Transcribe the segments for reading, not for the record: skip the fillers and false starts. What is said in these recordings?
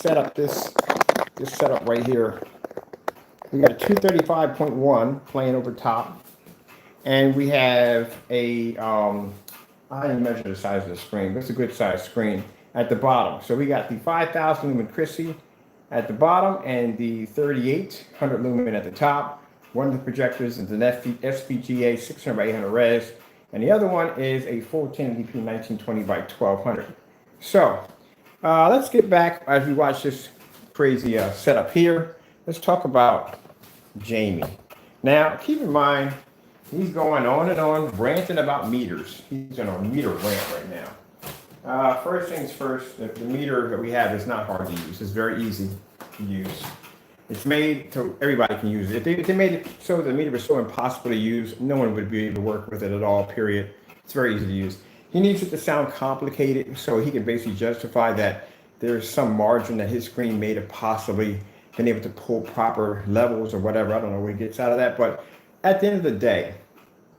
set up this setup right here. We got a 235.1 playing over top, and we have a I didn't measure the size of the screen, but it's a good size screen at the bottom. So we got the 5,000 lumen Christie at the bottom and the 3,800 lumen at the top. One of the projectors is an FPGA 600 by 800 res, and the other one is a full 1080p 1920 by 1200. So let's get back as we watch this crazy setup here. Let's talk about Jamie. Now, keep in mind, he's going on and on, ranting about meters. He's on a meter rant right now. First things first, the meter that we have is not hard to use. It's very easy to use. It's made so everybody can use it. If they made it so the meter was so impossible to use, no one would be able to work with it at all, period. It's very easy to use. He needs it to sound complicated so he can basically justify that there's some margin that his screen may have possibly been able to pull proper levels or whatever. I don't know what he gets out of that, but at the end of the day,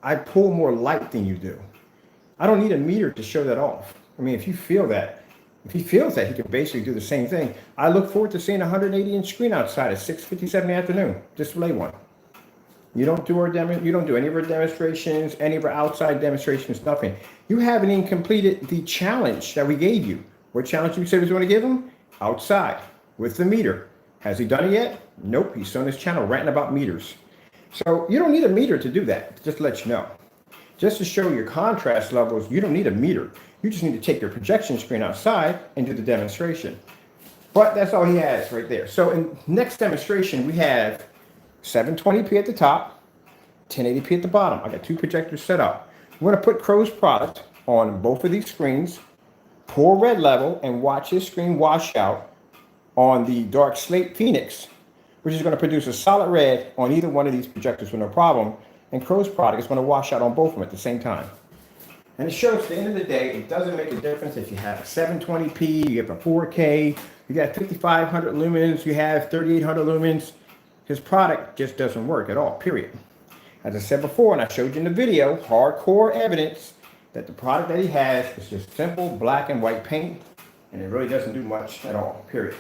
I pull more light than you do. I don't need a meter to show that off. I mean, if he feels that, he can basically do the same thing. I look forward to seeing a 180-inch screen outside at 6:57 in the afternoon. Display one. You don't do any of our demonstrations, any of our outside demonstrations, nothing. You haven't even completed the challenge that we gave you. What challenge you said we was going to give him? Outside with the meter. Has he done it yet? Nope. He's on his channel ranting about meters. So you don't need a meter to do that, just to let you know. Just to show your contrast levels, you don't need a meter. You just need to take your projection screen outside and do the demonstration. But that's all he has right there. So in next demonstration, we have 720p at the top, 1080p at the bottom. I got two projectors set up. We're going to put CROW's product on both of these screens, pour red level, and watch his screen wash out on the dark slate Phoenix, which is going to produce a solid red on either one of these projectors with no problem. And CROW's product is going to wash out on both of them at the same time. And it shows at the end of the day, it doesn't make a difference if you have 720p, you have a 4K, you got 5,500 lumens, you have 3,800 lumens. His product just doesn't work at all, period. As I said before, and I showed you in the video, hardcore evidence that the product that he has is just simple black and white paint, and it really doesn't do much at all, period.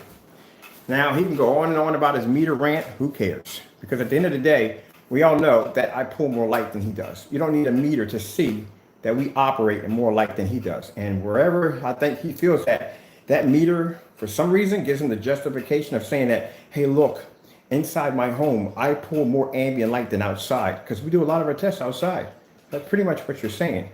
Now, he can go on and on about his meter rant. Who cares? Because at the end of the day, we all know that I pull more light than he does. You don't need a meter to see that we operate in more light than he does. And wherever I think he feels that meter, for some reason, gives him the justification of saying that, hey, look, inside my home, I pull more ambient light than outside because we do a lot of our tests outside. That's pretty much what you're saying.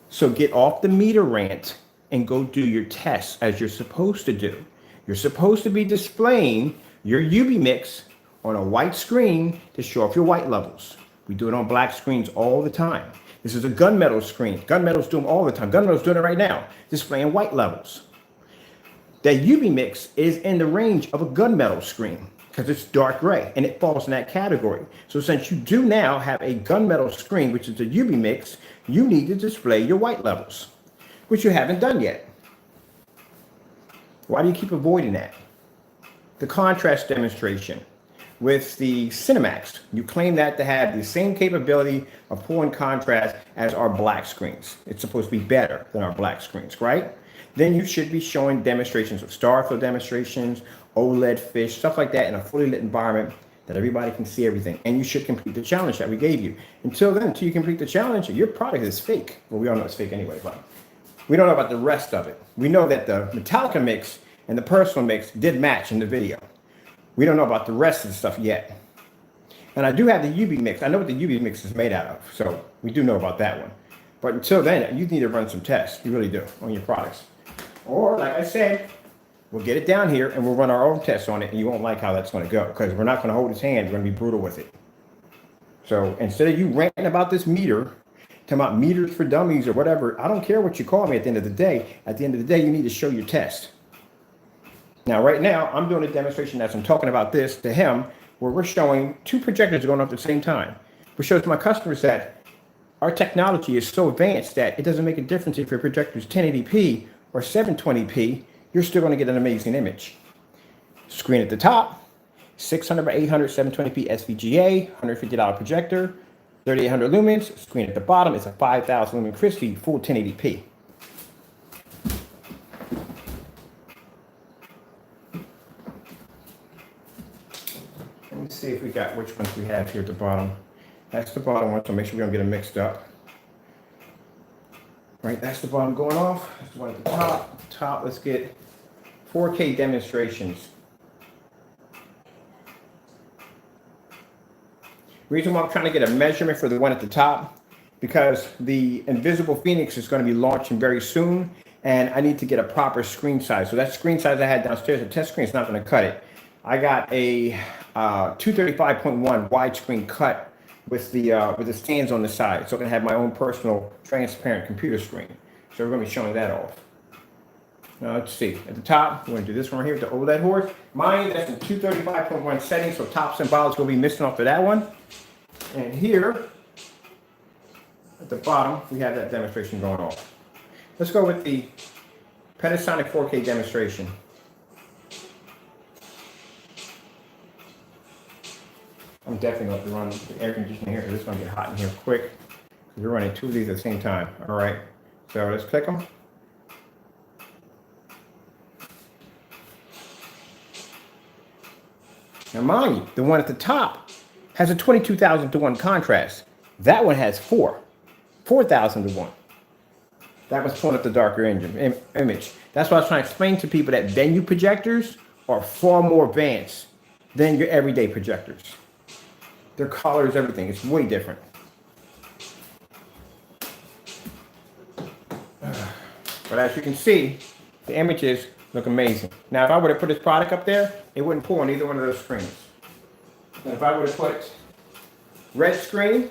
So get off the meter rant and go do your tests as you're supposed to do. You're supposed to be displaying your UV mix on a white screen to show off your white levels. We do it on black screens all the time. This is a gunmetal screen. Gunmetal's doing them all the time. Gunmetal's doing it right now, displaying white levels. That UV mix is in the range of a gunmetal screen because it's dark gray and it falls in that category. So since you do now have a gunmetal screen, which is a UV mix, you need to display your white levels, which you haven't done yet. Why do you keep avoiding that? The contrast demonstration with the Cinemax, you claim that to have the same capability of pulling contrast as our black screens. It's supposed to be better than our black screens, right? Then you should be showing demonstrations of starfield demonstrations, OLED fish, stuff like that in a fully lit environment that everybody can see everything. And you should complete the challenge that we gave you. Until then, until you complete the challenge, your product is fake. Well, we all know it's fake anyway, but we don't know about the rest of it. We know that the Metallica mix and the personal mix did match in the video. We don't know about the rest of the stuff yet. And I do have the UV mix. I know what the UV mix is made out of. So we do know about that one. But until then, you need to run some tests. You really do on your products. Or like I said, we'll get it down here and we'll run our own tests on it. And you won't like how that's going to go because we're not going to hold his hand. We're going to be brutal with it. So instead of you ranting about this meter, talking about meters for dummies or whatever, I don't care what you call me at the end of the day. At the end of the day, you need to show your test. Now, right now, I'm doing a demonstration as I'm talking about this to him, where we're showing two projectors going off at the same time, which shows my customers that our technology is so advanced that it doesn't make a difference if your projector is 1080p or 720p, you're still going to get an amazing image. Screen at the top, 600 by 800 720p SVGA, $150 projector, 3,800 lumens. Screen at the bottom is a 5,000 lumen Christie, full 1080p. me see if we got which ones we have here at the bottom. That's the bottom one, so make sure we don't get them mixed up. Right, that's the bottom going off. That's the one at the top. Top, let's get 4K demonstrations. Reason why I'm trying to get a measurement for the one at the top, because the Invisible Phoenix is going to be launching very soon, and I need to get a proper screen size. So that screen size I had downstairs, the test screen, is not going to cut it. I got a 235.1 widescreen cut with the stands on the side, so I can have my own personal transparent computer screen. So we're going to be showing that off. Now let's see. At the top, we're going to do this one right here with the OLED horse. Mine, that's in 235.1 settings, so tops and bottoms will be missing off of that one. And here, at the bottom, we have that demonstration going on. Let's go with the Panasonic 4K demonstration. I'm definitely going to run the air conditioner here because it's going to get hot in here quick. We're running two of these at the same time. All right, so let's click them. Now mind you, the one at the top has a 22,000 to 1 contrast. That one has 4,000 to 1. That was pulling up the darker image. That's why I was trying to explain to people that venue projectors are far more advanced than your everyday projectors. Their colors, everything, it's way different. But as you can see, the images look amazing. Now, if I were to put this product up there, it wouldn't pull on either one of those screens. And if I were to put red screen,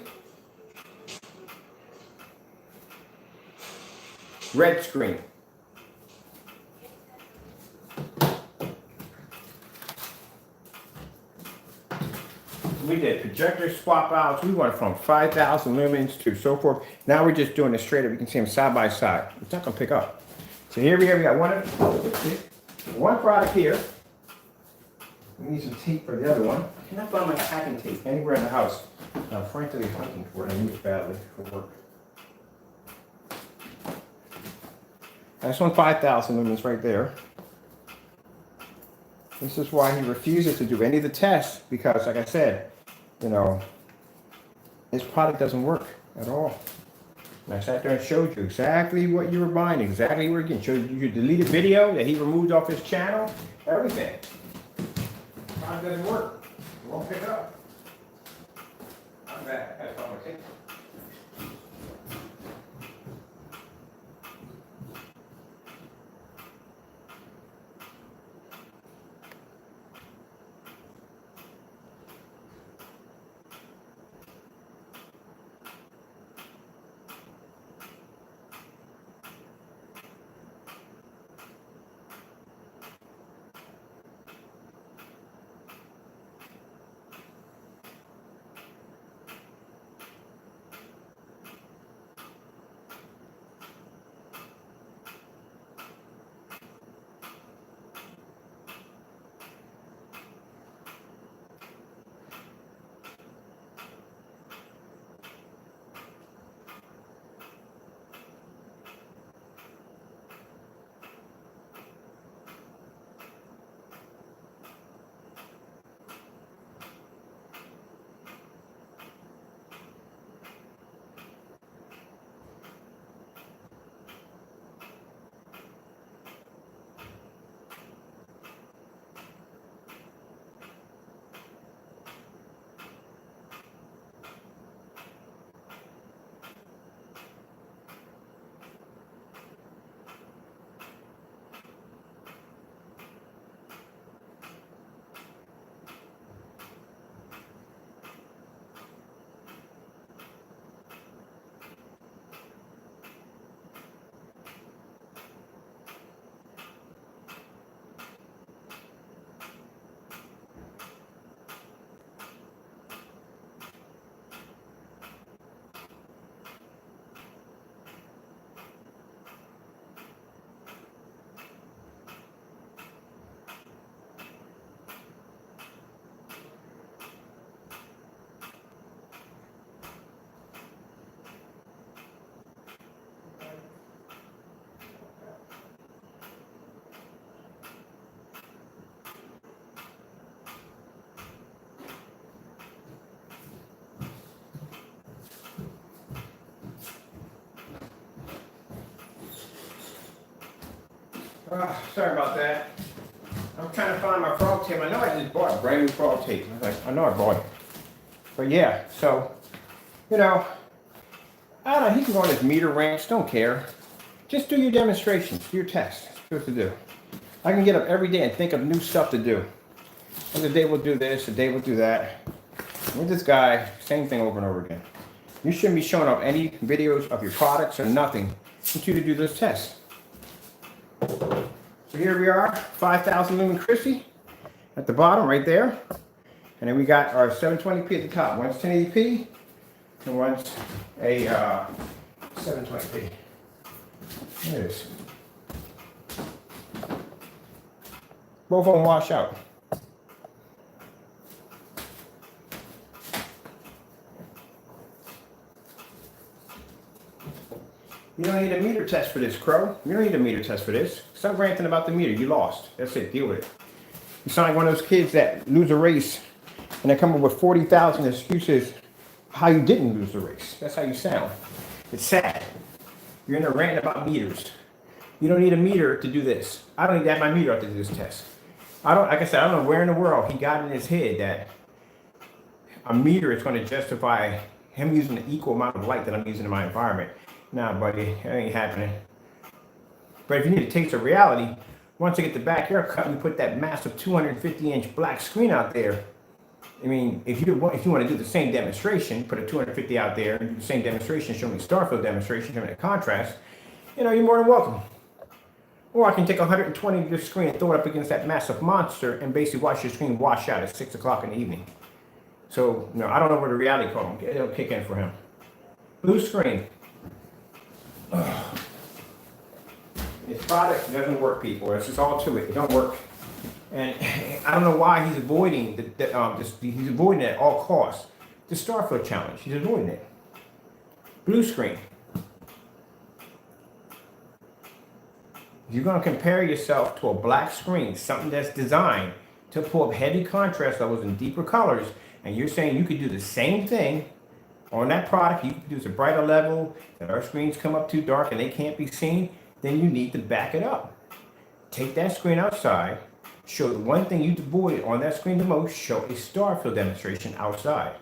we did projector swap outs. We went from 5,000 lumens to so forth. Now we're just doing it straight up. You can see them side by side. It's not going to pick up. So here we got one product here. We need some tape for the other one. I cannot find my packing tape anywhere in the house. I'm frantically hunting for it. I need it badly for work. That's on 5,000 lumens right there. This is why he refuses to do any of the tests, because like I said, you know, this product doesn't work at all. And I sat there and showed you exactly what you were buying, exactly where you're getting. Showed you your deleted video that he removed off his channel, everything. The product doesn't work. It won't pick up. I'm back. That's all I take. Sorry about that. I'm trying to find my frog tape. I know I just bought a brand new frog tape. I know I bought it. But yeah, so, you know, I don't know, he can go on his meter rants, don't care. Just do your demonstrations, do your tests. That's what to do. I can get up every day and think of new stuff to do. And the day we'll do this, the day we'll do that. With this guy, same thing over and over again. You shouldn't be showing up any videos of your products or nothing until you do those tests. So here we are, 5,000 lumen Christie at the bottom right there. And then we got our 720p at the top. One's 1080p and one's a 720p. There it is. Both of them wash out. You don't need a meter test for this, Crow. You don't need a meter test for this. Stop ranting about the meter. You lost. That's it. Deal with it. You sound like one of those kids that lose a race and they come up with 40,000 excuses how you didn't lose the race. That's how you sound. It's sad. You're in there ranting about meters. You don't need a meter to do this. I don't need to have my meter out to do this test. Like I said, I don't know where in the world he got in his head that a meter is going to justify him using the equal amount of light that I'm using in my environment. Nah, buddy, that ain't happening. But if you need a taste of reality, once you get the backyard cut and you put that massive 250-inch black screen out there, I mean, if you want to do the same demonstration, put a 250 out there and do the same demonstration, show me Starfield demonstration, show me the contrast, you know, you're more than welcome. Or I can take 120 of your screen and throw it up against that massive monster and basically watch your screen wash out at 6 o'clock in the evening. So, no, I don't know where the reality problem it'll kick in for him. Blue screen. His product doesn't work, people. It's just all to it. It don't work. And I don't know why he's avoiding he's avoiding it at all costs. The Starfield challenge. He's avoiding it. Blue screen. You're going to compare yourself to a black screen, something that's designed to pull up heavy contrast levels and deeper colors, and you're saying you could do the same thing on that product. You could use a brighter level, that our screens come up too dark and they can't be seen, then you need to back it up. Take that screen outside, show the one thing you avoided on that screen the most, show a Starfield demonstration outside.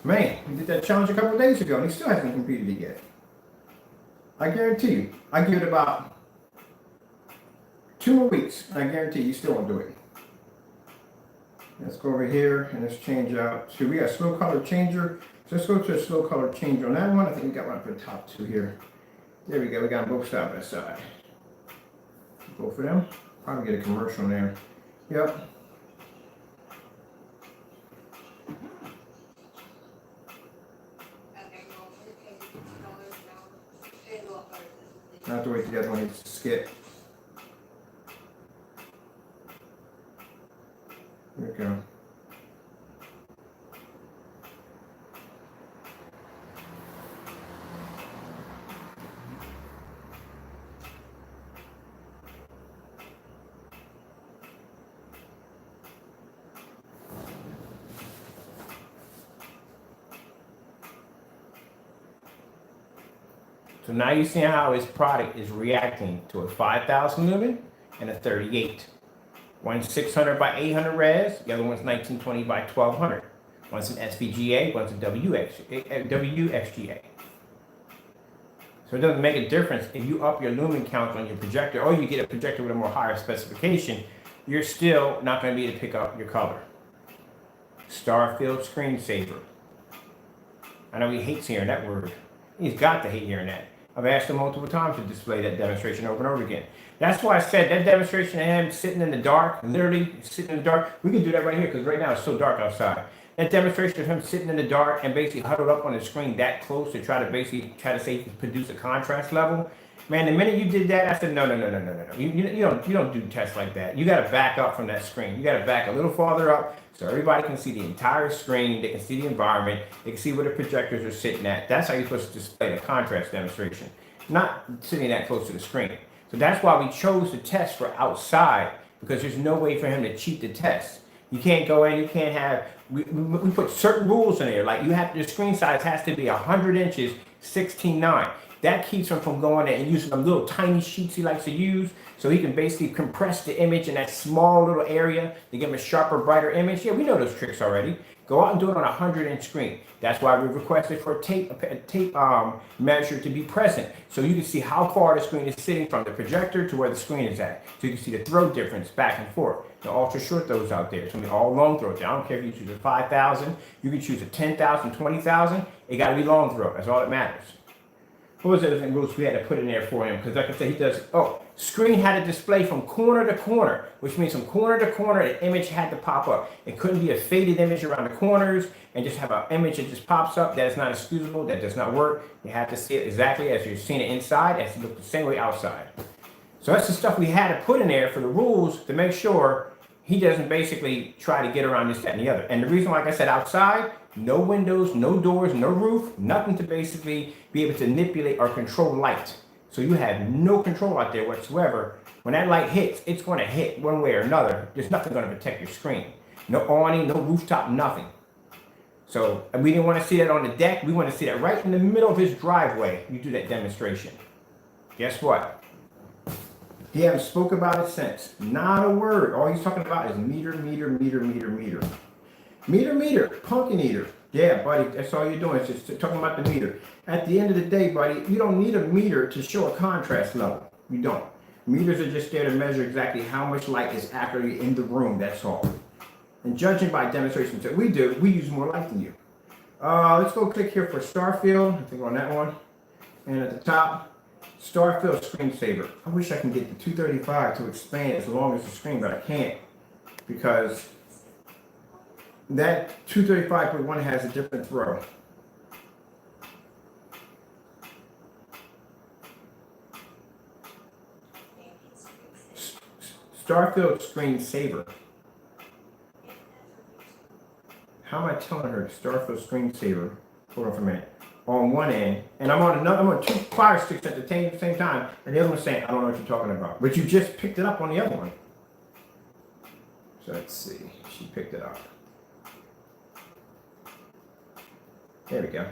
Man, we did that challenge a couple of days ago and he still hasn't completed it yet. I guarantee you, I give it about 2 more weeks, and I guarantee you still won't do it. Let's go over here and let's change out to, we got a slow color changer. So let's go to a slow color changer on that one. I think we got one for the top two here. There we go, we got them both side by side. Both of them. Probably get a commercial in there. Yep. I have to wait till the other one needs to skip. There we go. So now you see how his product is reacting to a 5,000 lumen and a 38. One's 600 by 800 res, the other one's 1920 by 1200. One's an SVGA, one's a WXGA. So it doesn't make a difference if you up your lumen count on your projector or you get a projector with a more higher specification, you're still not going to be able to pick up your color. Starfield screensaver. I know he hates hearing that word. He's got to hate hearing that. I've asked him multiple times to display that demonstration over and over again. That's why I said that demonstration of him sitting in the dark, literally sitting in the dark. We can do that right here because right now it's so dark outside. That demonstration of him sitting in the dark and basically huddled up on the screen that close to try to say produce a contrast level. Man, the minute you did that, I said no. You don't do tests like that. You got to back up from that screen. You got to back a little farther up so everybody can see the entire screen. They can see the environment. They can see where the projectors are sitting at. That's how you're supposed to display the contrast demonstration, not sitting that close to the screen. So that's why we chose the test for outside, because there's no way for him to cheat the test. You can't go in, you can't have, we put certain rules in there, like you have, your screen size has to be 100 inches, 16:9. That keeps him from going there and using them little tiny sheets he likes to use, so he can basically compress the image in that small little area to give him a sharper, brighter image. Yeah, we know those tricks already. Go out and do it on a 100-inch screen. That's why we requested for a tape measure to be present, so you can see how far the screen is sitting from the projector to where the screen is at. So you can see the throw difference back and forth. The ultra short throws out there. It's gonna be all long throws. I don't care if you choose a 5,000, you can choose a 10,000, 20,000. It gotta be long throw. That's all that matters. What was the other rules we had to put in there for him? Because like I said, he does, screen had to display from corner to corner, which means from corner to corner, the image had to pop up. It couldn't be a faded image around the corners and just have an image that just pops up. That is not excusable. That does not work. You have to see it exactly as you're seeing it inside, as it looks the same way outside. So that's the stuff we had to put in there for the rules to make sure he doesn't basically try to get around this, that, and the other. And the reason, like I said, outside, no windows, no doors, no roof, nothing to basically be able to manipulate or control light. So you have no control out there whatsoever. When that light hits, it's going to hit one way or another. There's nothing going to protect your screen. No awning, no rooftop, nothing. So we didn't want to see that on the deck. We want to see that right in the middle of his driveway. You do that demonstration. Guess what? He hasn't spoke about it since. Not a word. All he's talking about is meter, meter, meter, meter, meter. Meter, meter, pumpkin eater. Yeah, buddy, that's all you're doing. It's just talking about the meter. At the end of the day, buddy, you don't need a meter to show a contrast level. You don't. Meters are just there to measure exactly how much light is accurately in the room, that's all. And judging by demonstrations that we do, we use more light than you. Let's go click here for Starfield. I think on that one. And at the top, Starfield Screensaver. I wish I can get the 235 to expand as long as the screen, but I can't. Because that 235.1 has a different throw. Starfield Screensaver. How am I telling her Starfield Screensaver? Hold on for a minute. On one end, and I'm on two fire sticks at the same time, and the other one's saying, I don't know what you're talking about. But you just picked it up on the other one. So let's see. She picked it up. There we go.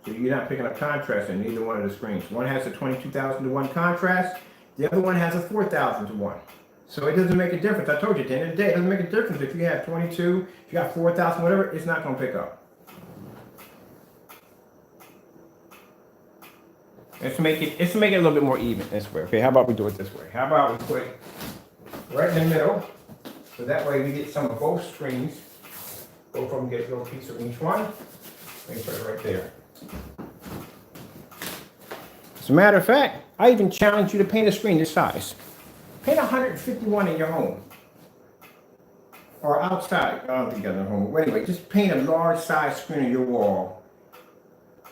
So you're not picking up contrast in either one of the screens. One has a 22,000 to 1 contrast. The other one has a 4,000 to 1. So it doesn't make a difference. I told you at the end of the day, it doesn't make a difference if you have 22, if you got 4,000, whatever, it's not going to pick up. Let's make it a little bit more even this way. Okay, how about we do it this way? How about we put it right in the middle, so that way we get some of both screens. Both of them get a little piece of each one. Let me put it right there. As a matter of fact, I even challenge you to paint a screen this size. Paint 151 in your home. Or outside. I don't think you got a home. But anyway, just paint a large size screen on your wall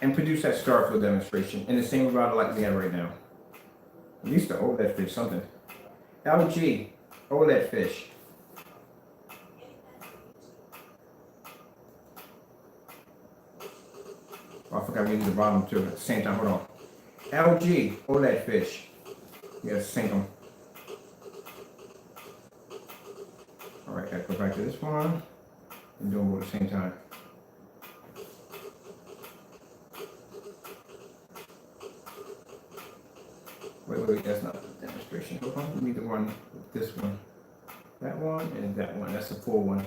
and produce that Starfield demonstration in the same amount of light we have right now. At least the OLED fish, something. LG, OLED fish. Oh, I forgot we need the bottom too at the same time. Hold on. LG, OLED fish. You gotta sync them. Alright, gotta go back to this one and do them both at the same time. Wait, that's not the demonstration. Hold on, we need the one with this one. That one and that one. That's the full one.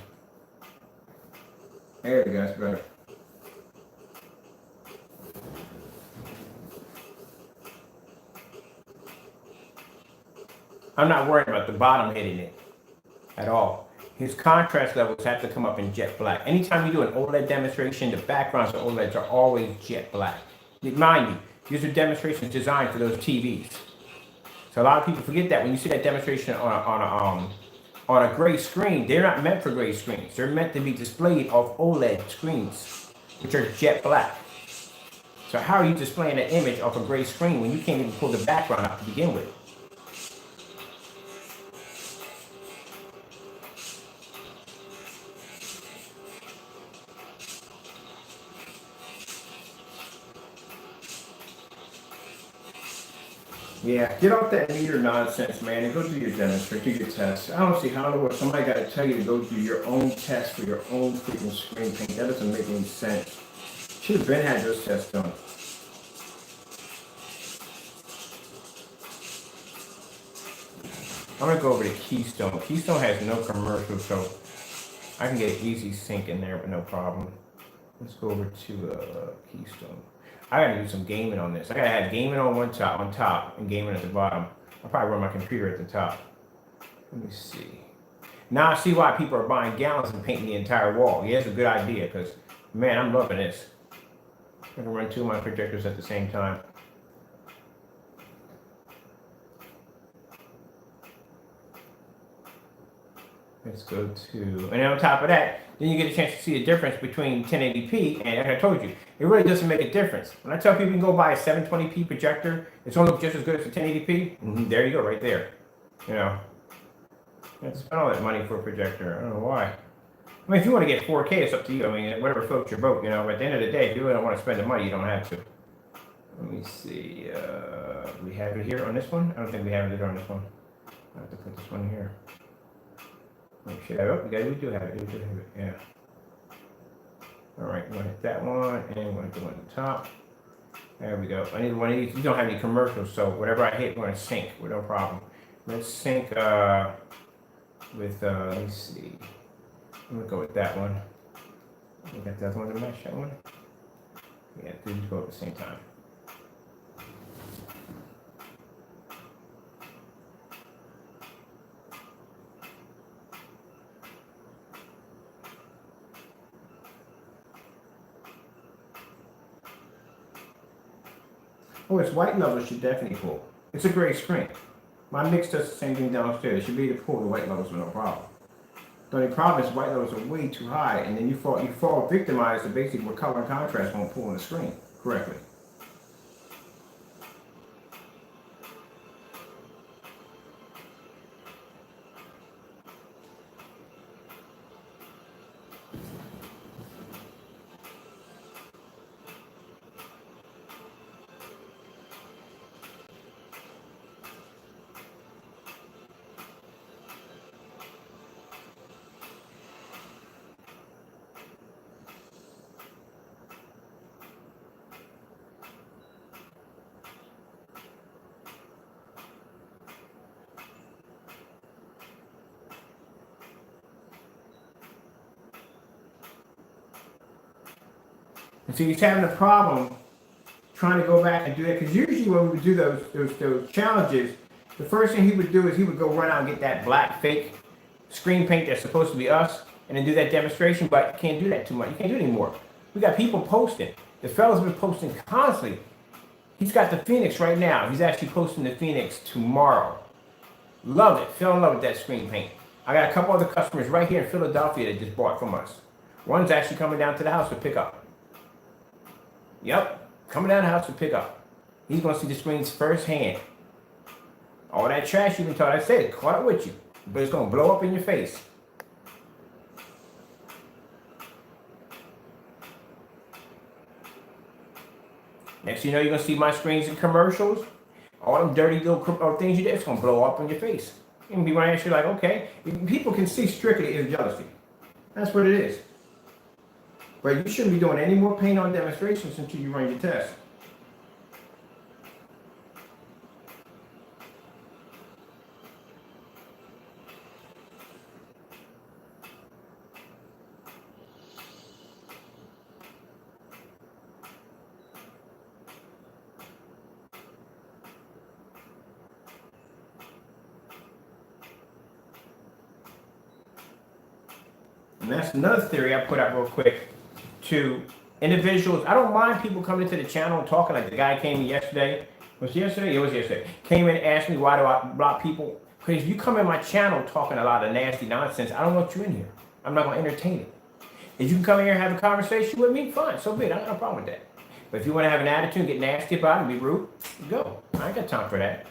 There we go, that's better. I'm not worried about the bottom hitting it at all. His contrast levels have to come up in jet black. Anytime you do an OLED demonstration, the backgrounds of OLEDs are always jet black. Mind you, these are demonstrations designed for those TVs. So a lot of people forget that when you see that demonstration on a gray screen, they're not meant for gray screens. They're meant to be displayed off OLED screens, which are jet black. So how are you displaying an image off a gray screen when you can't even pull the background out to begin with? Yeah, get off that meter nonsense, man, and go do your demonstration, do your test. I don't see how in the world somebody got to tell you to go do your own test for your own freaking screen paint. That doesn't make any sense. Should have been had those tests done. I'm gonna go over to Keystone. Keystone has no commercials, so I can get an easy sync in there, but no problem. Let's go over to Keystone. I gotta do some gaming on this. I gotta have gaming on top, and gaming at the bottom. I'll probably run my computer at the top. Let me see. Now I see why people are buying gallons and painting the entire wall. Yeah, it's a good idea, because, man, I'm loving this. I can run two of my projectors at the same time. Let's go to, and then on top of that, then you get a chance to see the difference between 1080p and, like I told you, it really doesn't make a difference. When I tell people you can go buy a 720p projector, it's going to look just as good as a 1080p. There you go, right there. You know, you have to spend all that money for a projector. I don't know why. I mean, if you want to get 4K, it's up to you. I mean, whatever floats your boat. You know, but at the end of the day, if you really don't want to spend the money, you don't have to. Let me see. We have it here on this one. I don't think we have it on this one. I have to put this one here. We should have it. We do have it. We do have it. Yeah. All right. We're going to hit that one, and we're going to go on the top. There we go. I need one of these. You don't have any commercials, so whatever I hit, we're going to sync with no problem. Let's sync with. Let me see. I'm going to go with that one. We got that one to match that one. Yeah, these go at the same time. Oh, it's white levels should definitely pull. It's a great screen. My mix does the same thing downstairs. It should be able to pull the white levels with no problem. The only problem is white levels are way too high, and then you fall victimized to basically where color and contrast won't pull on the screen correctly. And so he's having a problem trying to go back and do that, because usually when we would do those challenges, the first thing he would do is he would go run out and get that black fake screen paint that's supposed to be us, and then do that demonstration. But you can't do that too much. You can't do it anymore. We got people posting. The fella's been posting constantly. He's got the Phoenix right now. He's actually posting the Phoenix tomorrow. Love it. Fell in love with that screen paint. I got a couple other customers right here in Philadelphia that just bought from us. One's actually coming down to the house to pick up. Yep, coming down the house to pick up. He's going to see the screens firsthand. All that trash you've been taught, I said, caught up with you. But it's going to blow up in your face. Next thing you know, you're going to see my screens in commercials. All them dirty little things you did, it's going to blow up in your face. And be right here like, okay. People can see strictly as jealousy. That's what it is. But you shouldn't be doing any more paint on demonstrations until you run your test. And that's another theory I put out real quick to individuals. I don't mind people coming into the channel and talking, like the guy came in yesterday. Was it yesterday? It was yesterday. Came in and asked me, why do I block people? Because if you come in my channel talking a lot of nasty nonsense, I don't want you in here. I'm not going to entertain it. If you can come in here and have a conversation with me, fine, so be it. I got no problem with that. But if you want to have an attitude and get nasty about it and be rude, go. I ain't got time for that.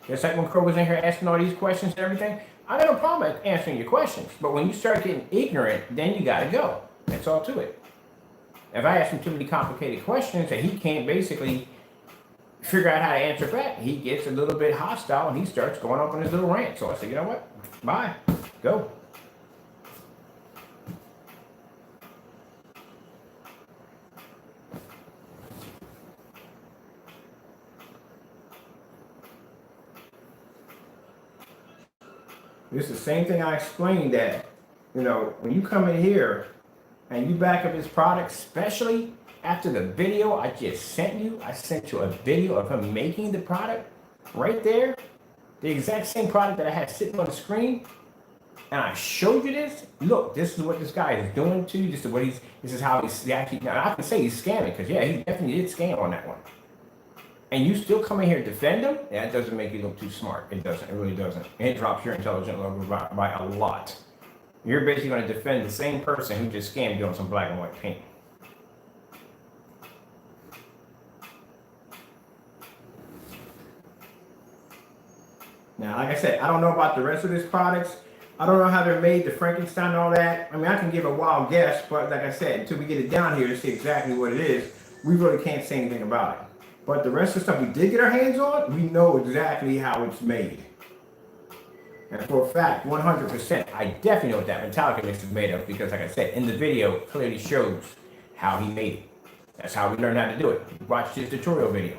Just like when Crow was in here asking all these questions and everything, I got no problem answering your questions. But when you start getting ignorant, then you got to go. That's all to it. If I ask him too many complicated questions and he can't basically figure out how to answer back, he gets a little bit hostile and he starts going off on his little rant. So I said, you know what? Bye. Go. It's the same thing I explained that, you know, when you come in here and you back up his product, especially after the video I just sent you, I sent you a video of him making the product right there, the exact same product that I had sitting on the screen, and I showed you this. Look, this is what this guy is doing to you. This is how he's actually, now I can say he's scamming, because yeah, he definitely did scam on that one. And you still come in here and defend him? Yeah, it doesn't make you look too smart. It doesn't. It really doesn't. And it drops your intelligence level by a lot. You're basically going to defend the same person who just scammed you on some black and white paint. Now, like I said, I don't know about the rest of these products. I don't know how they're made, the Frankenstein and all that. I mean, I can give a wild guess, but like I said, until we get it down here to see exactly what it is, we really can't say anything about it. But the rest of the stuff we did get our hands on, we know exactly how it's made. And for a fact, 100%, I definitely know what that Metallica mix is made of, because like I said, in the video, it clearly shows how he made it. That's how we learned how to do it. Watch this tutorial video.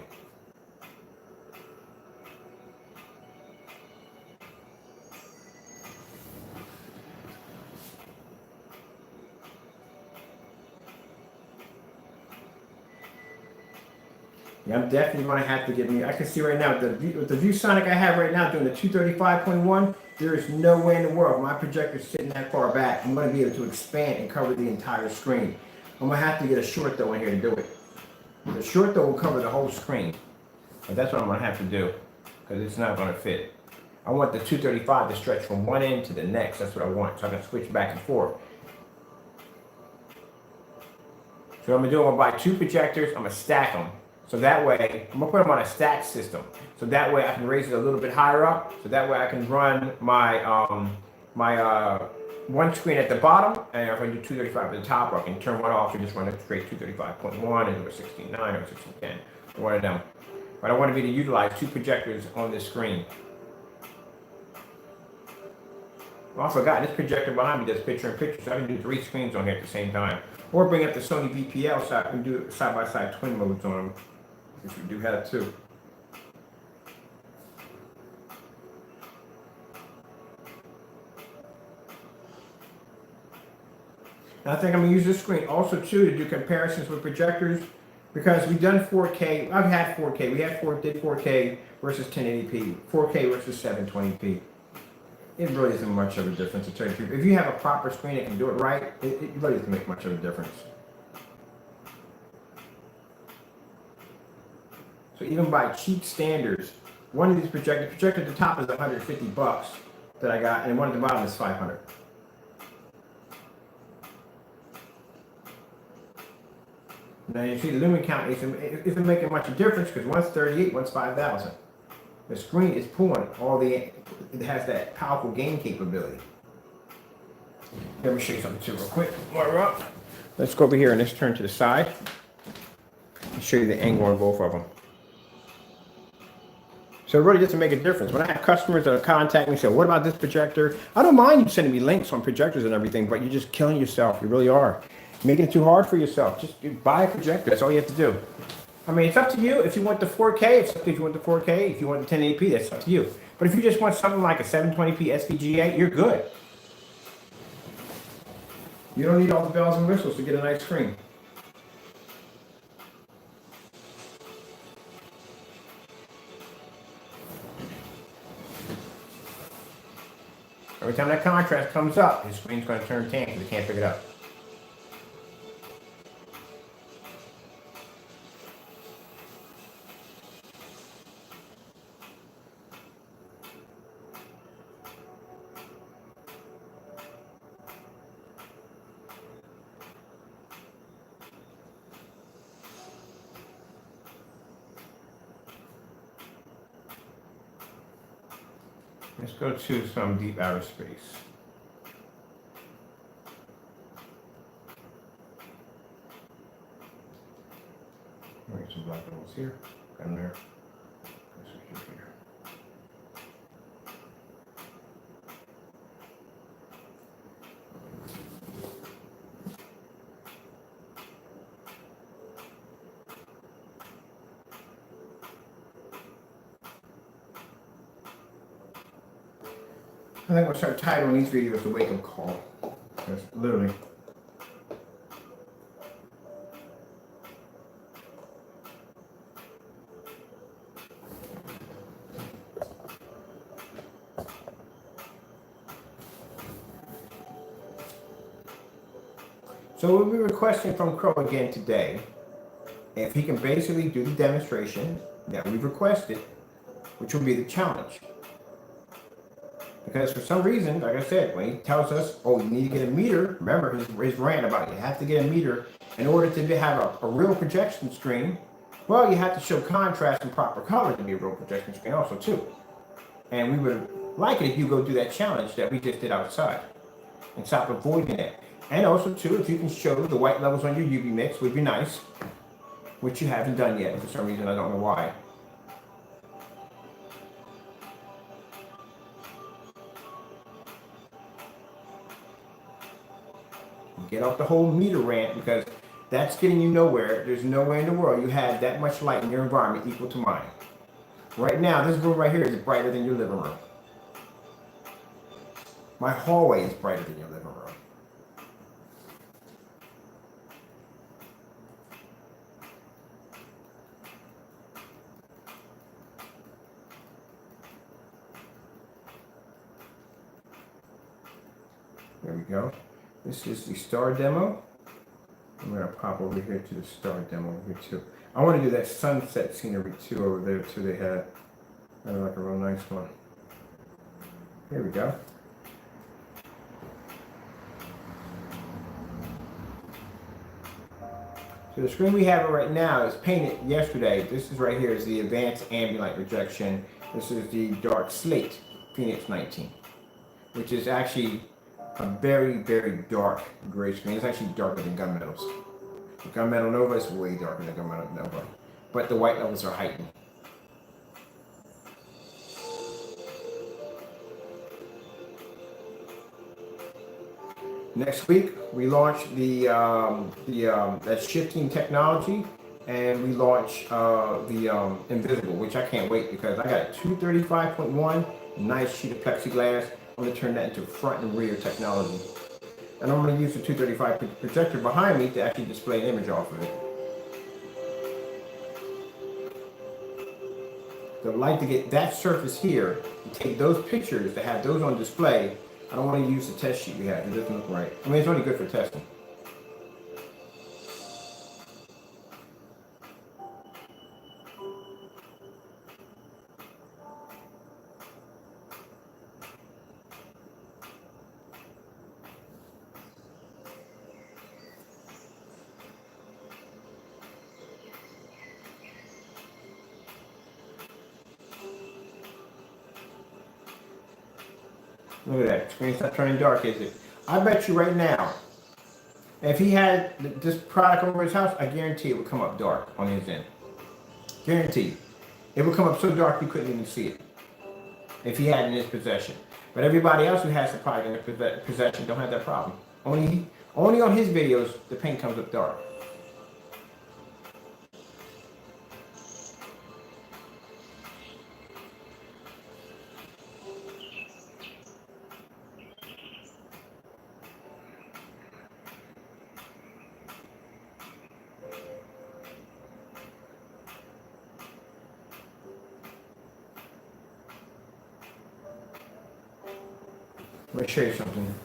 Yeah, I'm definitely going to have to get me. I can see right now with the Viewsonic I have right now doing the 235.1. There is no way in the world my projector sitting that far back. I'm going to be able to expand and cover the entire screen. I'm going to have to get a short though in here to do it. The short though will cover the whole screen, but that's what I'm going to have to do because it's not going to fit. I want the 235 to stretch from one end to the next. That's what I want, so I can switch back and forth. So what I'm going to do, I'm going to buy 2 projectors. I'm going to stack them. So that way, I'm going to put them on a stack system. So that way I can raise it a little bit higher up. So that way I can run my one screen at the bottom. And if I do 235 at the top, or I can turn one off and just run a straight 235.1 and do a 16.9 or 1610. One of them. But I want to be able to utilize 2 projectors on this screen. I forgot, this projector behind me does picture-in-picture, so I can do 3 screens on here at the same time. Or bring up the Sony VPL so I can do side-by-side twin modes on them. Which we do have too. And I think I'm going to use this screen also too to do comparisons with projectors, because we've done 4K. I've had 4K. We had did 4K versus 1080p, 4K versus 720p. It really isn't much of a difference to tell you the truth. If you have a proper screen that can do it right, it really doesn't make much of a difference. So even by cheap standards, one of these projector at the top is $150 that I got, and one at the bottom is $500. Now you see the lumen count isn't making much of a difference because one's 38, one's 5,000. The screen is pulling it has that powerful gain capability. Let me show you something too real quick. While we're up, let's go over here and let's turn to the side. I'll show you the angle on both of them. So it really doesn't make a difference. When I have customers that contact me and say, what about this projector? I don't mind you sending me links on projectors and everything, but you're just killing yourself. You really are. Making it too hard for yourself. Just buy a projector. That's all you have to do. I mean, it's up to you. If you want the 4K, it's up to you. If you want the 4K, if you want the 1080p, that's up to you. But if you just want something like a 720p SVGA, you're good. You don't need all the bells and whistles to get a nice screen. Every time that contrast comes up, his screen's going to turn tan because it can't pick it up. Let's go to some deep outer space. Bring some black levels here, and there. Here. I think we'll start titling these videos the wake-up call. That's literally. So we'll be requesting from CROW again today if he can basically do the demonstration that we've requested, which will be the challenge. Because for some reason, like I said, when he tells us, oh, you need to get a meter, remember his rant about you have to get a meter in order to have a real projection screen. Well, you have to show contrast and proper color to be a real projection screen also too. And we would like it if you go do that challenge that we just did outside and stop avoiding it. And also too, if you can show the white levels on your UV mix would be nice, which you haven't done yet for some reason, I don't know why. Get off the whole meter rant because that's getting you nowhere. There's nowhere in the world you have that much light in your environment equal to mine. Right now, this room right here is brighter than your living room. My hallway is brighter than your living room. There we go. This is the star demo. I'm going to pop over here to the star demo over here too. I want to do that sunset scenery too over there too. They had like a real nice one. Here we go. So the screen we have right now is painted yesterday. This is right here is the advanced ambient light projection. This is the dark slate Phoenix 19, which is actually a very, very dark gray screen. It's actually darker than Gunmetal's. The Gunmetal Nova is way darker than Gunmetal Nova, but the white levels are heightened. Next week, we launch that shifting technology, and we launch the invisible, which I can't wait because I got a 235.1 nice sheet of plexiglass. I'm going to turn that into front and rear technology. And I'm going to use the 235 projector behind me to actually display an image off of it. So I'd like to get that surface here and take those pictures to have those on display. I don't want to use the test sheet we have. It doesn't look right. I mean, it's only good for testing. Look at that, screen's not turning dark, is it? I bet you right now, if he had this product over his house, I guarantee it would come up dark on his end. Guaranteed. It would come up so dark you couldn't even see it if he had it in his possession. But everybody else who has the product in their possession don't have that problem. Only on his videos, the paint comes up dark. Let me show you something.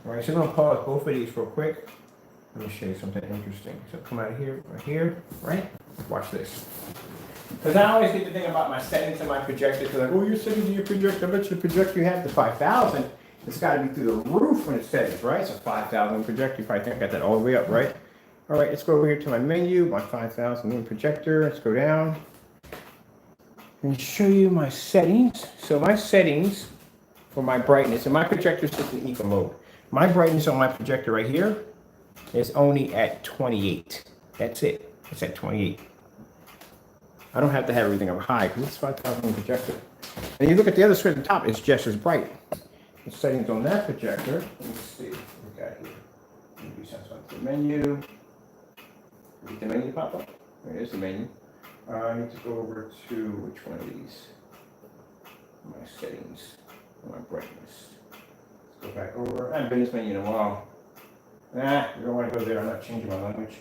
All right, so I'm gonna pause both of these real quick. Let me show you something interesting. So come out of here, right? Watch this. Because I always get to think about my settings in my projector. Because like, oh, your settings in your projector. I bet you the projector you have the 5000. It's got to be through the roof when it settings, right? It's a 5000 projector. You probably think I got that all the way up, right? All right, let's go over here to my menu, my 5000 projector. Let's go down and show you my settings. So my settings for my brightness, and my projector is just in eco mode. My brightness on my projector right here is only at 28. That's it. It's at 28. I don't have to have everything up high because it's 5,000 projector. And you look at the other screen at the top, it's just as bright. The settings on that projector, let me see what we got here. Maybe something to the menu. Did the menu pop up? There's the menu. I need to go over to which one of these? My settings, my brightness. Let's go back over. I haven't been in this menu in a while. We don't want to go there. I'm not changing my language.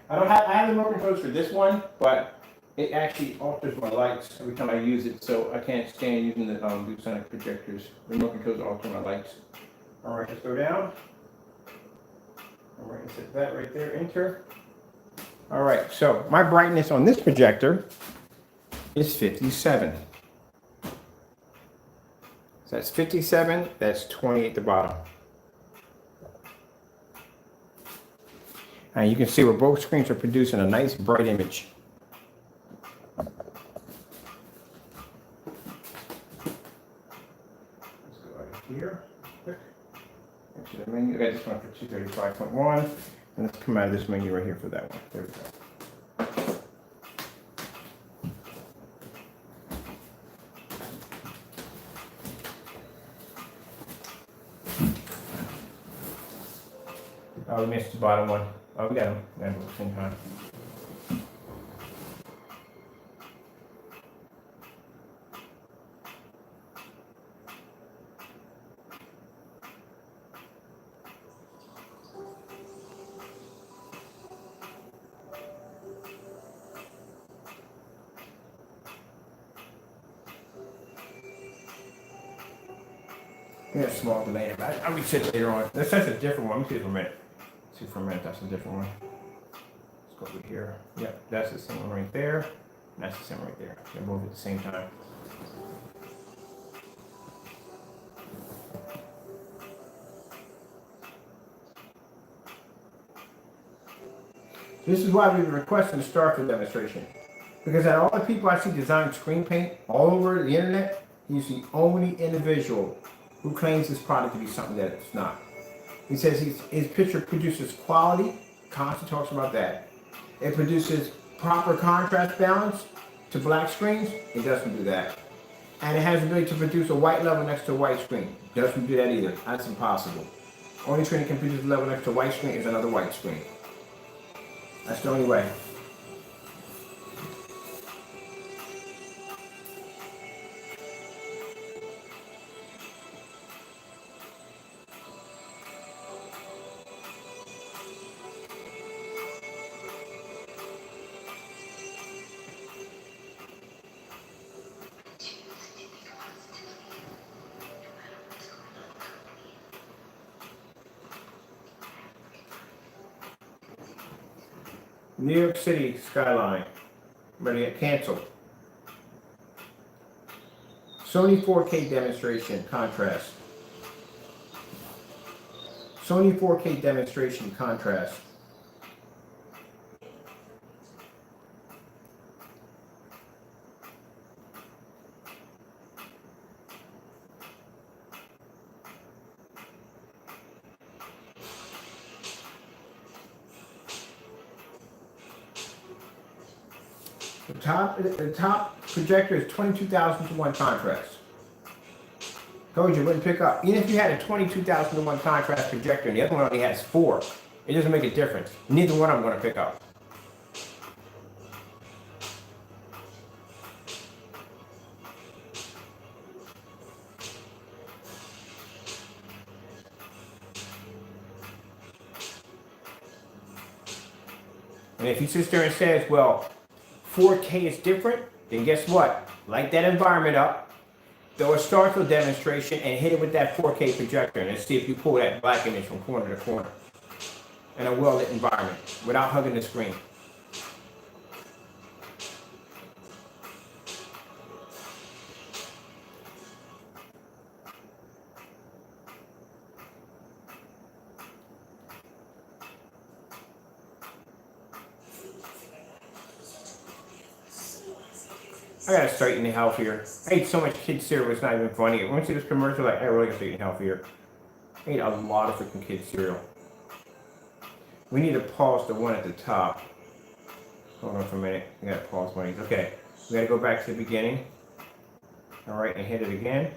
I have the remote controls for this one, but it actually alters my lights every time I use it, so I can't stand using the Viewsonic projectors. The remote controls alter my lights. All right, let's go down. All right, set that right there, enter. All right, so my brightness on this projector is 57. So that's 57, that's 20 at the bottom. And you can see where both screens are producing a nice bright image. Let's go out of here. Quick. Into the menu. I got this one for 235.1. And let's come out of this menu right here for that one. There we go. Oh, we missed the bottom one. Oh, we got them. We got them at the same time. We have a small delay, but I'll reset it later on. That's a different one. Let me see for a minute. See for a minute, that's a different one. Let's go over here. Yep, that's the same one right there. And that's the same one right there. They're both at the same time. This is why we've been requesting a Starfield demonstration. Because out of all the people I see design screen paint all over the internet, he's the only individual who claims this product to be something that it's not. He says his picture produces quality, constantly talks about that. It produces proper contrast balance to black screens, it doesn't do that. And it has the ability to produce a white level next to a white screen. It doesn't do that either, that's impossible. Only screen that can produce a level next to a white screen is another white screen. That's the only way. New York City skyline, ready to get canceled. Sony 4K demonstration contrast. Sony 4K demonstration contrast. The top projector is 22,000 to 1 contrast. Told you it wouldn't pick up. Even if you had a 22,000 to 1 contrast projector and the other one only has 4, it doesn't make a difference. Neither one I'm going to pick up. And if he sits there and says, well, 4K is different, then guess what? Light that environment up, throw a Starfield demonstration, and hit it with that 4K projector, and let's see if you pull that black image from corner to corner in a well-lit environment without hugging the screen. I gotta start eating healthier. I ate so much kids cereal, it's not even funny. When I see this commercial, like, I really gotta start eating healthier. I ate a lot of freaking kids cereal. We need to pause the one at the top. Hold on for a minute. I gotta pause one of these. Okay, we gotta go back to the beginning. All right, and hit it again.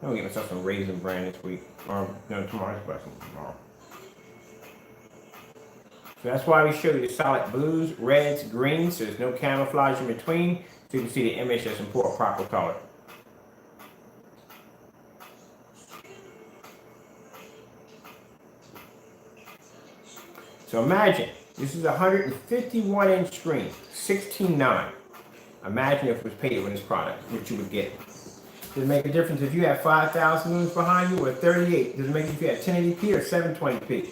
I'm gonna get myself some Raisin Bran this week, or no, tomorrow's blessing tomorrow. So that's why we show you the solid blues, reds, greens, so there's no camouflage in between, so you can see the image that's in proper color. So imagine, this is a 151-inch screen, 16.9. Imagine if it was painted with this product, what you would get. Does it make a difference if you have 5,000 lumens behind you or 38? Does it make a difference if you have 1080p or 720p?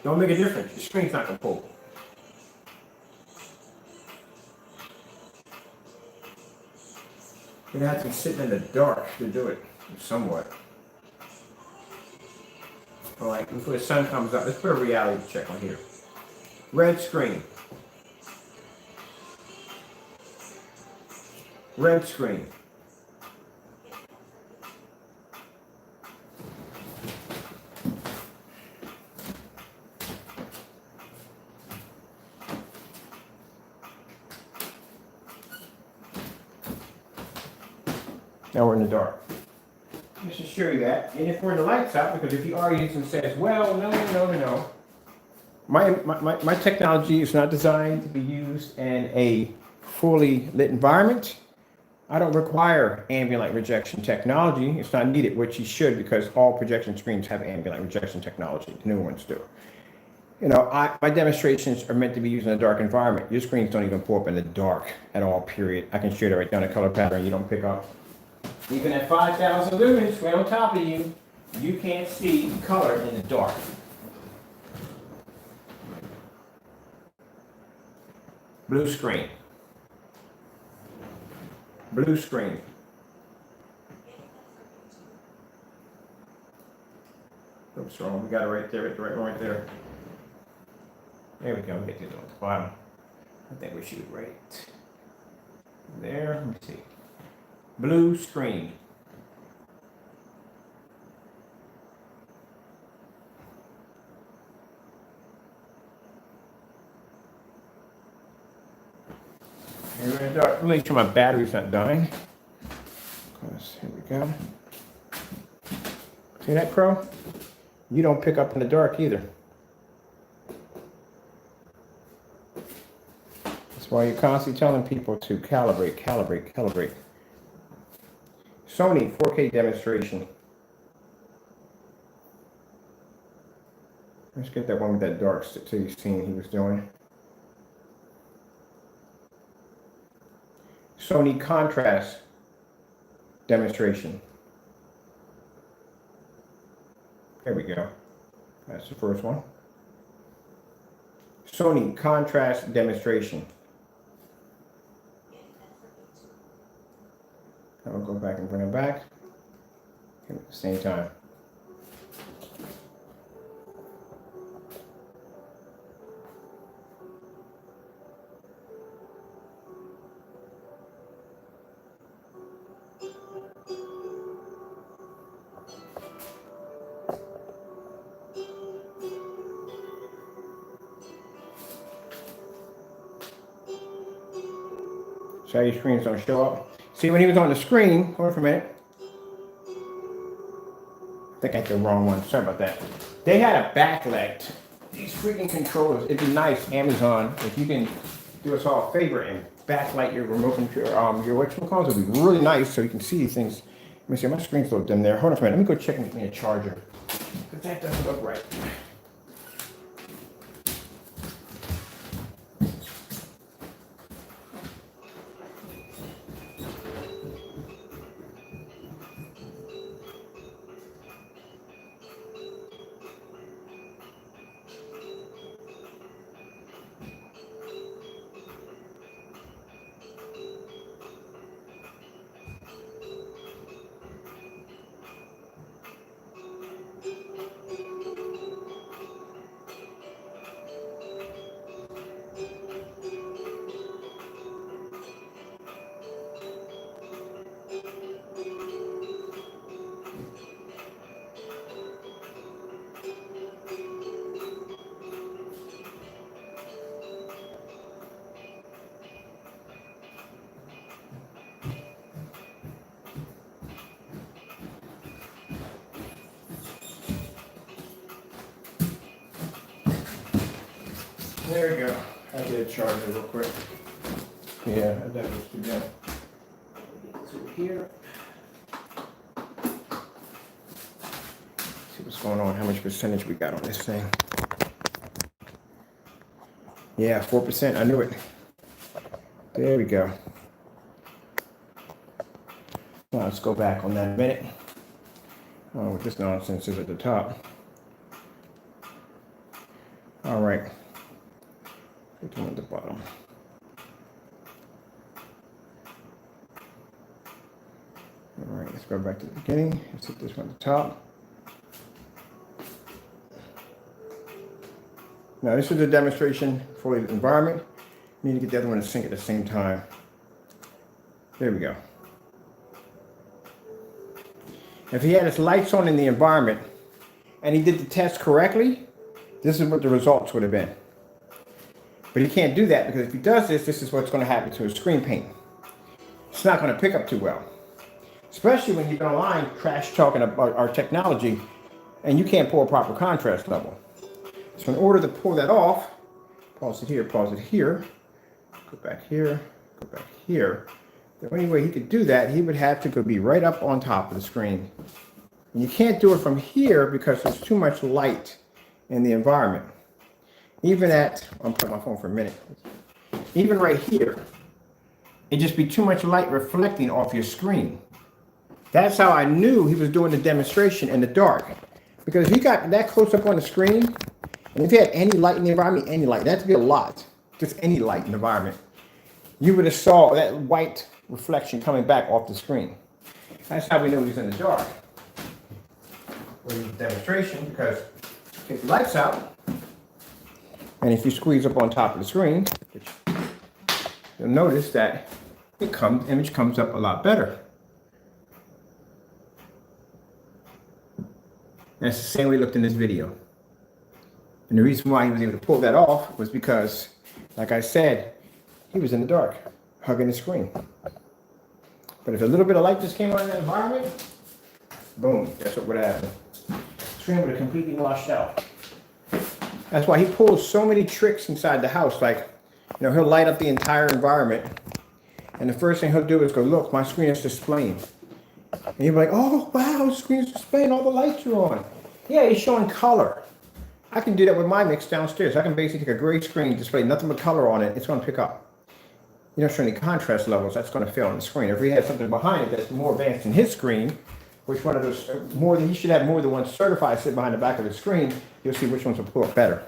Don't make a difference. The screen's not going to pull. You're going to have to be sitting in the dark to do it, somewhat. All right, before the sun comes up, let's put a reality check on here. Red screen. Red screen. Now we're in the dark. Just to show you that. And if we're in the lights out, because if you are using says, well, no. My technology is not designed to be used in a fully lit environment. I don't require ambient light rejection technology. It's not needed, which you should, because all projection screens have ambient light rejection technology. The new ones do. You know, my demonstrations are meant to be used in a dark environment. Your screens don't even pull up in the dark at all, period. I can show you right down the color pattern. You don't pick up. Even at 5,000 lumens right on top of you, you can't see color in the dark. Blue screen. Blue screen. Oops, wrong. We got it right there, the right one right there. There we go. We get to it on the bottom. I think we should right there. Let me see. Blue screen. Here we're in the dark. Let me make sure my battery's not dying. Here we go. See that, Crow? You don't pick up in the dark either. That's why you're constantly telling people to calibrate. Sony 4K demonstration. Let's get that one with that dark city scene he was doing. Sony contrast demonstration. There we go. That's the first one. Sony contrast demonstration. I'll go back and bring it back at the same time. So your screens don't show up. See, when he was on the screen, hold on for a minute. I think I hit the wrong one. Sorry about that. They had a backlight. These freaking controllers. It'd be nice, Amazon, if you can do us all a favor and backlight your remote control, your whatchamacallit. It'd be really nice so you can see these things. Let me see, my screen's a little dim there. Hold on for a minute. Let me go check and get me a charger. Because that doesn't look right. There we go. I did charge it real quick. Yeah, that was too good. Get to here. See what's going on, how much percentage we got on this thing. Yeah, 4%, I knew it. There we go. Now let's go back on that in a minute. Oh, what this nonsense is at the top. All right. Put one at the bottom. All right, let's go back to the beginning. Let's hit this one at the top. Now this is a demonstration for the environment. You need to get the other one to sync at the same time. There we go. If he had his lights on in the environment and he did the test correctly, this is what the results would have been. But he can't do that because if he does this, this is what's going to happen to his screen paint. It's not going to pick up too well. Especially when you're online crash talking about our technology and you can't pull a proper contrast level. So in order to pull that off, pause it here, go back here, go back here. The only way he could do that, he would have to go be right up on top of the screen. And you can't do it from here because there's too much light in the environment. Even at, I'm putting my phone for a minute. Even right here, it'd just be too much light reflecting off your screen. That's how I knew he was doing the demonstration in the dark. Because if he got that close up on the screen, and if you had any light in the environment, any light, that had to be a lot, just any light in the environment, you would have saw that white reflection coming back off the screen. That's how we knew he was in the dark. With the demonstration, because take the lights out, and if you squeeze up on top of the screen, you'll notice that image comes up a lot better. And it's the same way it looked in this video. And the reason why he was able to pull that off was because, like I said, he was in the dark, hugging the screen. But if a little bit of light just came on in the environment, boom, that's what would happen. The screen would have completely washed out. That's why he pulls so many tricks inside the house. Like, you know, he'll light up the entire environment. And the first thing he'll do is go, look, my screen is displaying. And you'll be like, oh, wow, the screen's displaying, all the lights are on. Yeah, he's showing color. I can do that with my mix downstairs. I can basically take a gray screen, display nothing but color on it. It's going to pick up. You don't show any contrast levels. That's going to fail on the screen. If he had something behind it that's more advanced than his screen, which one of those, he should have more than one certified sitting behind the back of the screen, you'll see which ones will pull up better.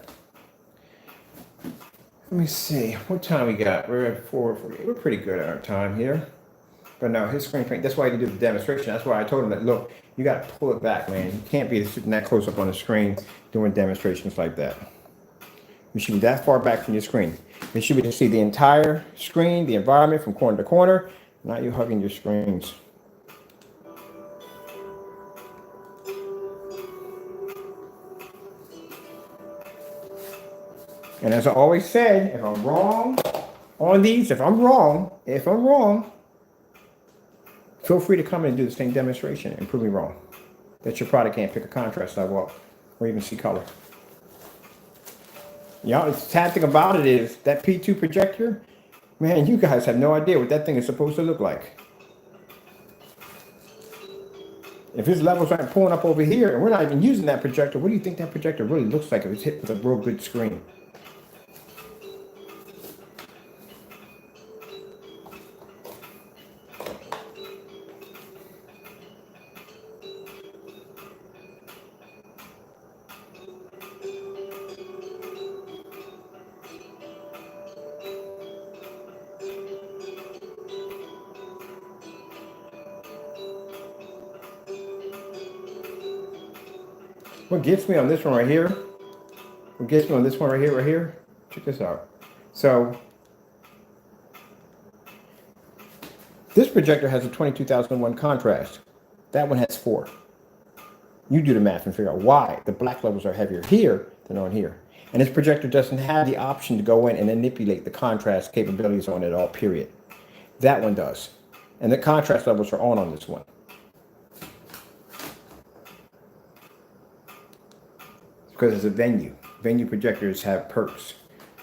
Let me see. What time we got? We're at 4:48. We're pretty good at our time here. But no, his screen print, that's why he did the demonstration. That's why I told him that, look, you got to pull it back, man. You can't be sitting that close up on the screen doing demonstrations like that. You should be that far back from your screen. You should be able to see the entire screen, the environment from corner to corner, not you hugging your screens. And as I always said, if I'm wrong on these, if I'm wrong, feel free to come in and do the same demonstration and prove me wrong. That your product can't pick a contrast level up or even see color. You know, the sad thing about it is that P2 projector, man, you guys have no idea what that thing is supposed to look like. If his levels aren't pulling up over here and we're not even using that projector, what do you think that projector really looks like if it's hit with a real good screen? What gets me on this one right here, check this out. So, this projector has a 22,001 contrast. That one has 4. You do the math and figure out why the black levels are heavier here than on here. And this projector doesn't have the option to go in and manipulate the contrast capabilities on it all, period. That one does. And the contrast levels are on this one. Because it's a venue. Venue projectors have perks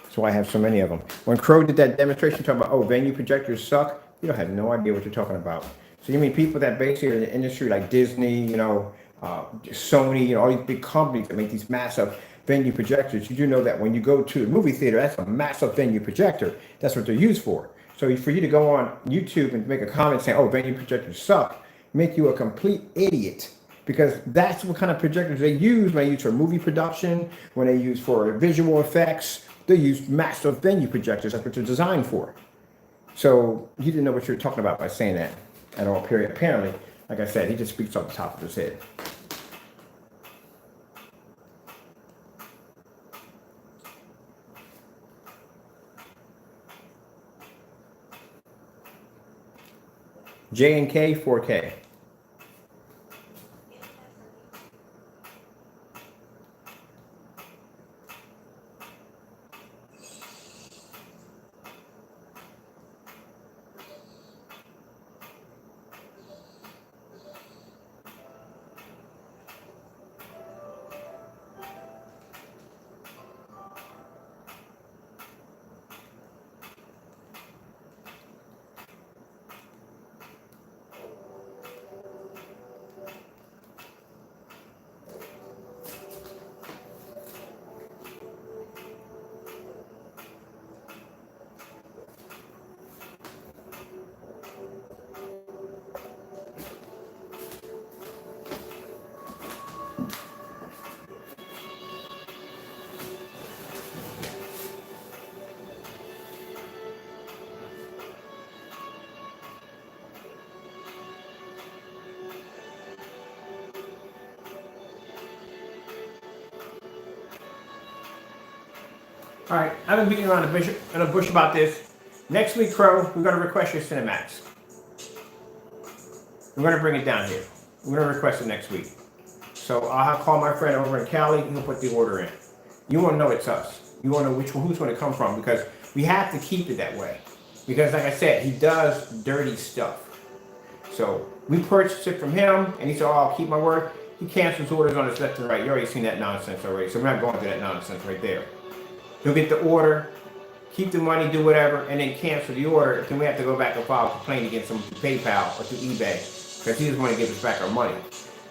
So I have so many of them. When CROW did that demonstration talking about, oh, venue projectors suck, you don't have no idea what you're talking about. So you mean people that basically are in the industry like Disney, Sony, all these big companies that make these massive venue projectors. You do know that when you go to a movie theater, that's a massive venue projector. That's what they're used for. So for you to go on YouTube and make a comment saying, oh, venue projectors suck, make you a complete idiot. Because that's what kind of projectors they use when they use for movie production, when they use for visual effects. They use massive venue projectors. That's what they're designed for. So he didn't know what you were talking about by saying that at all, period. Apparently, like I said, he just speaks off the top of his head. J and K 4K. All right, I've been beating around the bush about this. Next week, CROW, we're going to request your Cinemax. We're going to bring it down here. We're going to request it next week. So I'll call my friend over in Cali, and he'll put the order in. You want to know it's us. You want to know who's going to come from, because we have to keep it that way. Because like I said, he does dirty stuff. So we purchased it from him, and he said, oh, I'll keep my word. He cancels orders on his left and right. You already seen that nonsense already, so we're not going through that nonsense right there. He'll get the order, keep the money, do whatever, and then cancel the order. Then we have to go back and file a complaint against him through PayPal or through eBay, because he doesn't want to give us back our money.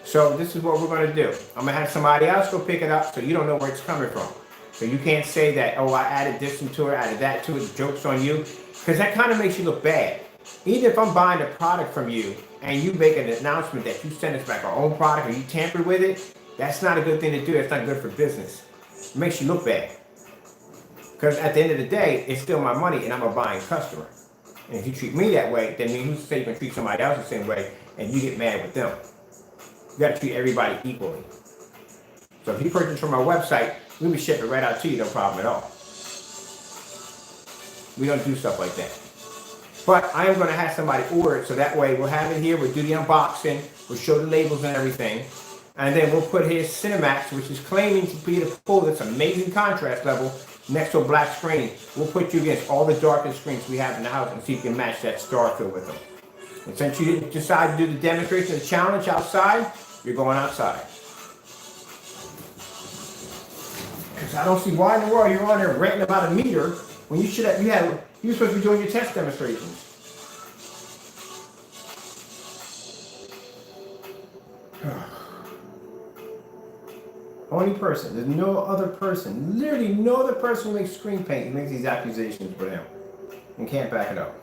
So this is what we're going to do. I'm going to have somebody else go pick it up so you don't know where it's coming from. So you can't say that, oh, I added this into it, added that to it, the joke's on you, because that kind of makes you look bad. Even if I'm buying a product from you and you make an announcement that you send us back our own product or you tamper with it, that's not a good thing to do. That's not good for business. It makes you look bad. Because at the end of the day, it's still my money and I'm a buying customer. And if you treat me that way, then who's to say you can treat somebody else the same way and you get mad with them? You got to treat everybody equally. So if you purchase from our website, we'll be shipping right out to you, no problem at all. We don't do stuff like that. But I am going to have somebody order it, so that way we'll have it here, we'll do the unboxing, we'll show the labels and everything, and then we'll put his Cinemax, which is claiming to be the full, that's amazing contrast level, next to a black screen. We'll put you against all the darkest screens we have in the house and see if you can match that star fill with them. And since you didn't decide to do the demonstration, the challenge outside, you're going outside. Because I don't see why in the world you're on there ranting about a meter when you should have, you were supposed to be doing your test demonstrations. Only person, there's no other person, literally no other person who makes screen paint who makes these accusations but him and can't back it up.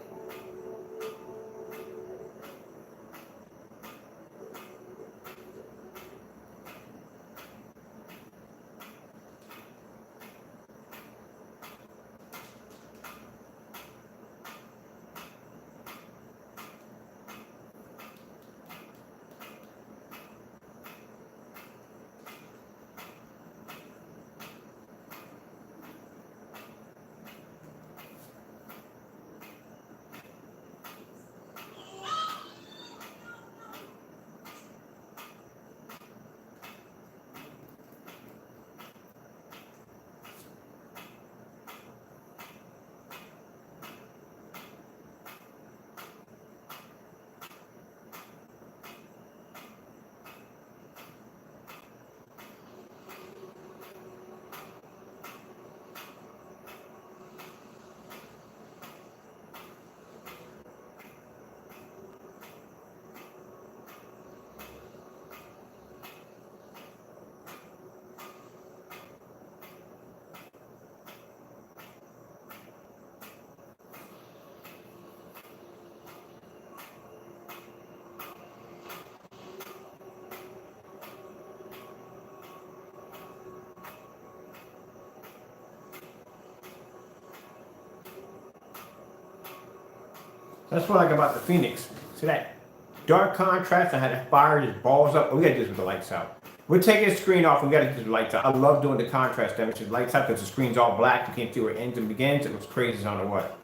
That's what I like about the Phoenix. See that dark contrast and how the fire just balls up. Oh, we gotta do this with the lights out. We're taking the screen off and we gotta do the lights out. I love doing the contrast damage with the lights out because the screen's all black. You can't see where it ends and begins. It looks crazy as I don't know what.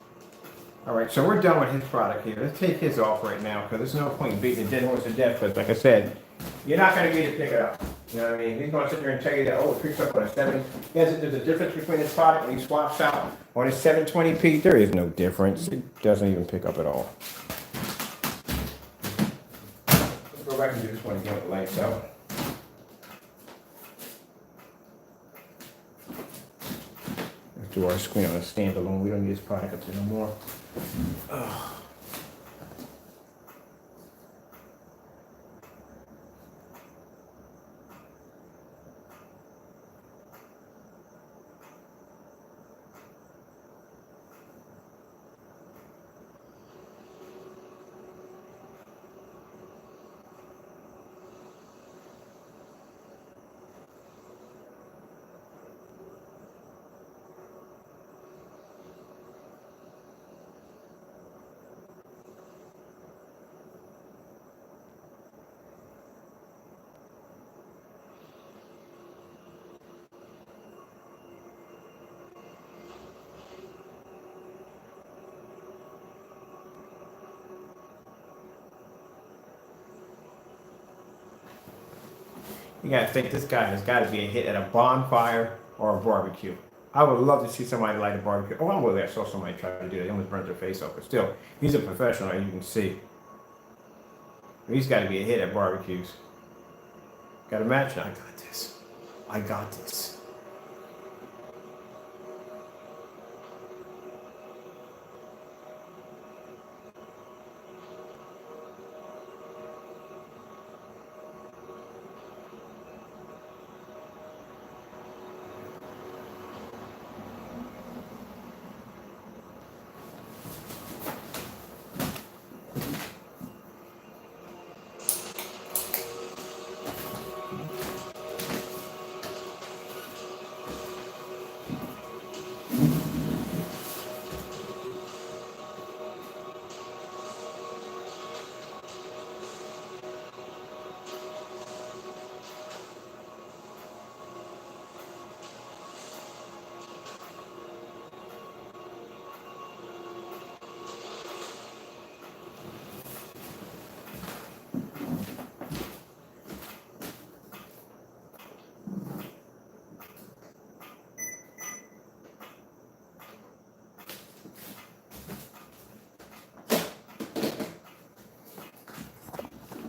All right, so we're done with his product here. Let's take his off right now because there's no point in beating the dead horse to death. Because like I said, you're not gonna be able to pick it up. You know what I mean? He's gonna sit there and tell you that, oh, it picks up on a 7. Yes, there's a difference between this product when he swaps out on his 720p. There is no difference. It doesn't even pick up at all. Let's go back and do this one again with the lights out. Let's do our screen on a standalone. We don't need this product up there no more. Ugh. You gotta think this guy has got to be a hit at a bonfire or a barbecue. I would love to see somebody light a barbecue. Oh, I'm I saw somebody try to do that. They almost burnt their face off. But still, he's a professional, as you can see. He's got to be a hit at barbecues. Got a match? I got this. I got this.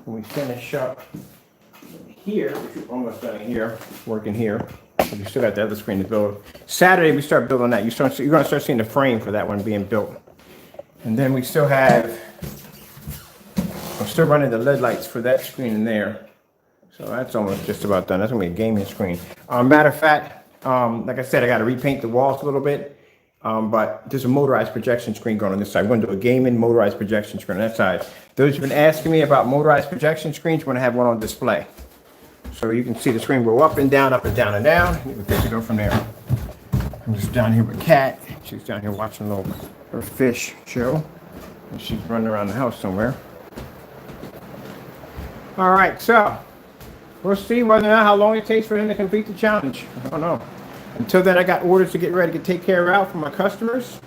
When we finish up here, which we're almost done here, working here, but we still got the other screen to build. Saturday we start building that. You're going to start seeing the frame for that one being built. And then we still have, I'm still running the LED lights for that screen in there. So that's almost just about done. That's going to be a gaming screen. Matter of fact, like I said, I got to repaint the walls a little bit. But there's a motorized projection screen going on this side. We're going to do a gaming motorized projection screen on that side. Those who've been asking me about motorized projection screens, we're going to have one on display. So you can see the screen go up and down, up and down and down. We're good to go from there. I'm just down here with Kat. She's down here watching a little her fish show. And she's running around the house somewhere. All right, so we'll see whether or not how long it takes for him to complete the challenge. I don't know. Until then, I got orders to get ready to take care of out for my customers.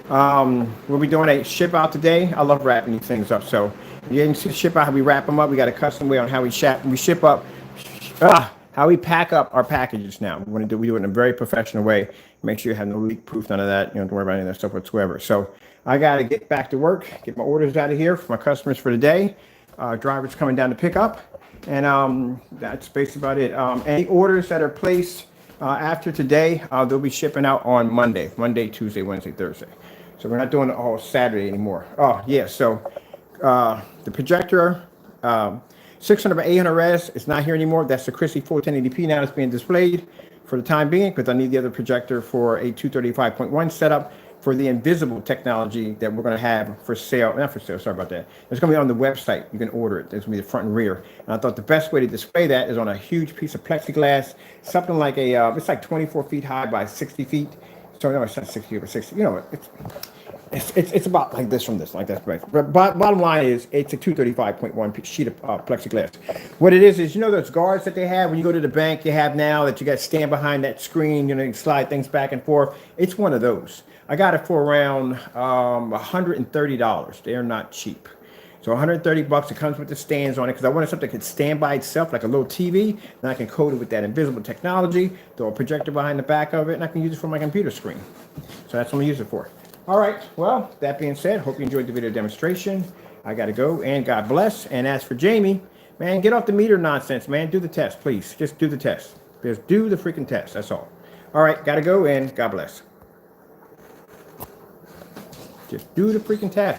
We'll be doing a ship out today. I love wrapping these things up. So you didn't see the ship out, how we wrap them up. We got a custom way on how we ship up, how we pack up our packages now. We do it in a very professional way. Make sure you have no leak proof, none of that. You don't have to worry about any of that stuff whatsoever. So I got to get back to work, get my orders out of here for my customers for the day. Drivers coming down to pick up. And that's basically about it. Any orders that are placed after today, they'll be shipping out on Monday, Tuesday, Wednesday, Thursday. So we're not doing it all Saturday anymore. Oh, yeah. So the projector, 600 by 800S, is not here anymore. That's the Christie 41080p now. It's being displayed for the time being because I need the other projector for a 235.1 setup for the invisible technology that we're going to have for sale. Not for sale, sorry about that. It's going to be on the website. You can order it. There's going to be the front and rear. And I thought the best way to display that is on a huge piece of plexiglass, something like it's like 24 feet high by 60 feet. So no, it's not 60 feet, but 60. You know, It's about like this from this, like that. But bottom line is, it's a 235.1 sheet of plexiglass. What it is, you know those guards that they have when you go to the bank, you have now that you got to stand behind that screen, you know, you slide things back and forth. It's one of those. I got it for around $130. They are not cheap. So 130 bucks. It comes with the stands on it because I wanted something that could stand by itself like a little TV. And I can code it with that invisible technology, throw a projector behind the back of it, and I can use it for my computer screen. So that's what I'm gonna use it for. All right, well, that being said, hope you enjoyed the video demonstration. I got to go, and God bless. And as for Jamie, man, get off the meter nonsense, man. Do the test, please. Just do the test. Just do the freaking test. That's all. All right, got to go, and God bless. Just do the freaking test.